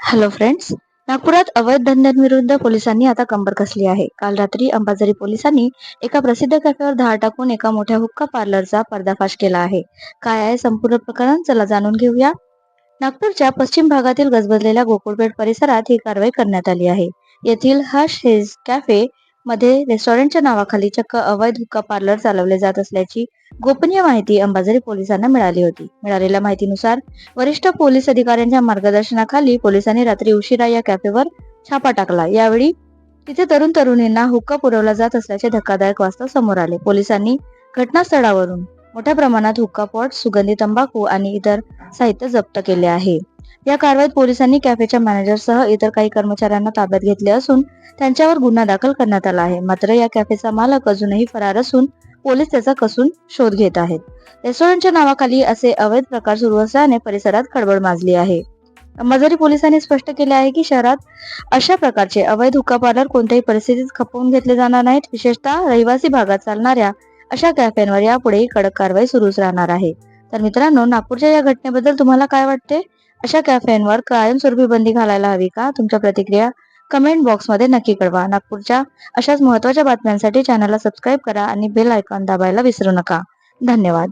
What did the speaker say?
Hello friends. नागपुरात अवैध धंद्यांविरुद्ध पोलिसांनी आता कंबर कसली आहे. काल रात्री अंबाझरी पोलिसांनी एका प्रसिद्ध कॅफेवर धाड टाकून एका मोठ्या हुक्का पार्लरचा पर्दाफाश केला आहे. काय आहे संपूर्ण प्रकरण, चला जाणून घेऊया. नागपूरच्या पश्चिम भागातील गजबजलेल्या गोकुळपेठ परिसरात ही कारवाई करण्यात आली आहे. येथील हश हेज कॅफे मध्ये रेस्टॉरंटच्या नावाखाली चक्क अवैध हुक्का पार्लर चालवले जात असल्याची गोपनीय माहिती अंबाझरी पोलिसांना मिळाली होती. मिळालेल्या माहितीनुसार वरिष्ठ पोलीस अधिकाऱ्यांच्या मार्गदर्शनाखाली पोलिसांनी रात्री उशिरा या कॅफेवर छापा टाकला. यावेळी तिथे तरुण तरुणींना हुक्का पुरवला जात असल्याचे धक्कादायक वास्तव समोर आले. पोलिसांनी घटनास्थळावरून मोठ्या प्रमाणात हुक्का पॉट, सुगंधी तंबाखू आणि इतर साहित्य जप्त केले आहे. या कारवाईत पोलिसांनी कॅफेच्या मॅनेजरसह इतर काही कर्मचाऱ्यांना ताब्यात घेतले असून त्यांच्यावर गुन्हा दाखल करण्यात आला आहे. मात्र या कॅफेचा मालक अजूनही फरार असून पोलीस त्याचा कसून शोध घेत आहेत. रेस्टॉरंटच्या नावाखाली असे अवैध प्रकार सुरू असल्याने परिसरात खळबळ माजली आहे. अंबाझरी पोलिसांनी स्पष्ट केले आहे की शहरात अशा प्रकारचे अवैध हुक्का पार्लर कोणत्याही परिस्थितीत खपवून घेतले जाणार नाहीत. विशेषतः रहिवासी भागात चालणाऱ्या अशा कॅफेंवर यापुढेही कडक कारवाई सुरूच राहणार आहे. तर मित्रांनो, नागपूरच्या या घटनेबद्दल तुम्हाला काय वाटते? अशा कॅफेंवर कायमस्वरूपी बंदी घालायला हवी का? तुमच्या प्रतिक्रिया कमेंट बॉक्समध्ये नक्की कळवा. नागपूरच्या अशाच महत्त्वाच्या बातम्यांसाठी चॅनलला सबस्क्राईब करा आणि बेल आयकॉन दाबायला विसरू नका. धन्यवाद.